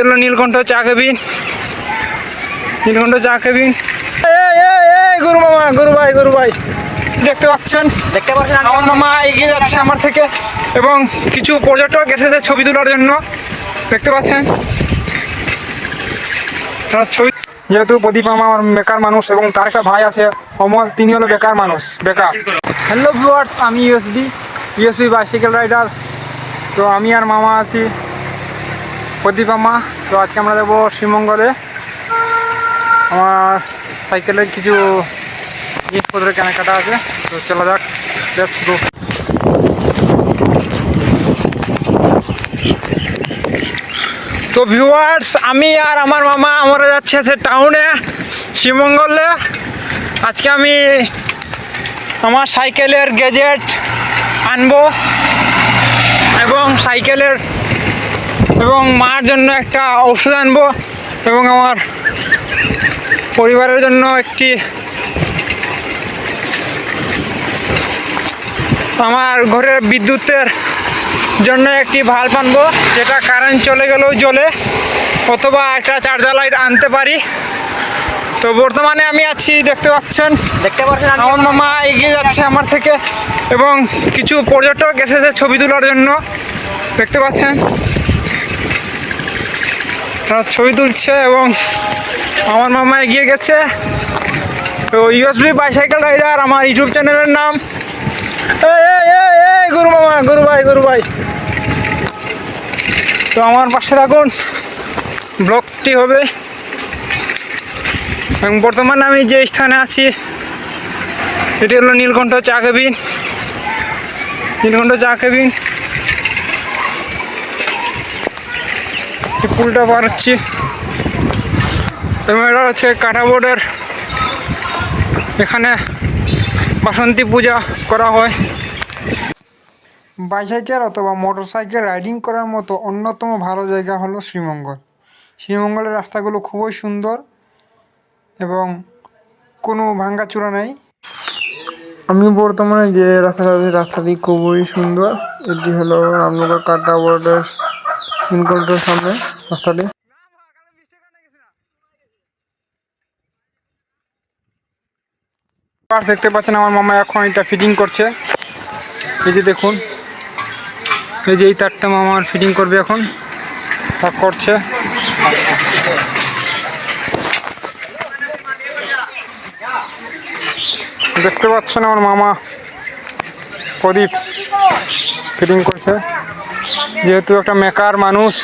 হলো নীলকণ্ঠ চা কেবিন। নীলকণ্ঠ চা কেবিন। গুরু মামা, গুরু ভাই দেখতে পাচ্ছেন আমার মামা এগিয়ে যাচ্ছে আমার থেকে, এবং কিছু পর্যটক এসেছে ছবি তোলার জন্য। দেখতে পাচ্ছেন ছবি। যেহেতু প্রদীপ মামা আমার বেকার মানুষ এবং তার একটা ভাই আছে অমল, তিনি হলো বেকার মানুষ, বেকার। হ্যালো ভিউয়ার্স, আমি ইউএসবি বাইসাইকেল রাইডার। তো আমি আর মামা আছি, প্রদীপ মামা। তো আজকে আমরা যাবো শ্রীমঙ্গলে। আমার সাইকেলের কিছু জিনিসপত্রের কেনাকাটা আছে, তো চলা যাক, লেটস গো। তো ভিউয়ার্স, আমি আর আমার মামা আমরা যাচ্ছি টাউনে, শ্রীমঙ্গলে। আজকে আমি আমার সাইকেলের গ্যাজেট আনবো, এবং সাইকেলের এবং মার জন্য একটা ওষুধ আনবো, এবং আমার পরিবারের জন্য আমার ঘরের বিদ্যুতের জন্য একটি ভাল্ব আনবো, যেটা কারেন্ট চলে গেলেও জ্বলে, অথবা একটা চার্জার লাইট আনতে পারি। তো বর্তমানে আমি আছি, দেখতে পাচ্ছেন আমার মামা এগিয়ে যাচ্ছে আমার থেকে, এবং কিছু পর্যটক এসেছে ছবি তোলার জন্য। দেখতে পাচ্ছেন ছবি তুলছে, এবং আমার মামা এগিয়ে গেছে। তো ইউএসবি বাইসাইকেল রাইডার আমার ইউটিউব চ্যানেলের নাম। গুরু মামা, গুরু ভাই তো আমার পাশে থাকুন, ব্লগটি হবে। এবং বর্তমানে আমি যে স্থানে আছি এটি হলো নীলকণ্ঠ চা কেবিন। নীলকণ্ঠ চা কেবিন, পুলটা পার হচ্ছি, এবং এটা হচ্ছে কাটা বোর্ডের, এখানে বাসন্তী পূজা করা হয়। বাইসাইকেল অথবা মোটর সাইকেল রাইডিং করার মতো অন্যতম ভালো জায়গা হলো শ্রীমঙ্গল। শ্রীমঙ্গলের রাস্তাগুলো খুবই সুন্দর এবং কোনো ভাঙ্গাচূড়া নেই। আমি বর্তমানে যে রাস্তাটি খুবই সুন্দর। এটি হলো রামনগর কাটা বোর্ডের নীলকণ্ঠের সামনে রাস্তাটি। দেখতে পাচ্ছেন আমার মামা এখন এটা ফিটিং করছে। এই যে দেখুন, এই যে এই তারটা মামার ফিটিং করবে, এখন তা করছে। দেখতে পাচ্ছেন আমার মামা প্রদীপ ফিটিং করছে। যেহেতু একটা মেকার মানুষ,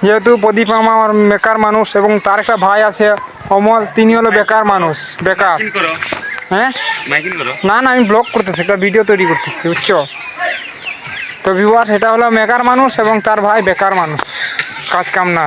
যেহেতু প্রদীপ মামা আমার মেকার মানুষ, এবং তার একটা ভাই আছে অমল, তিনি হলো বেকার মানুষ, বেকার। হ্যাঁ না, আমি ব্লগ করতেছি, একটা ভিডিও তৈরি করতেছি, বুঝছো? তো ভিউয়ার, সেটা হলো মেকার মানুষ এবং তার ভাই বেকার মানুষ, কাজ কাম না।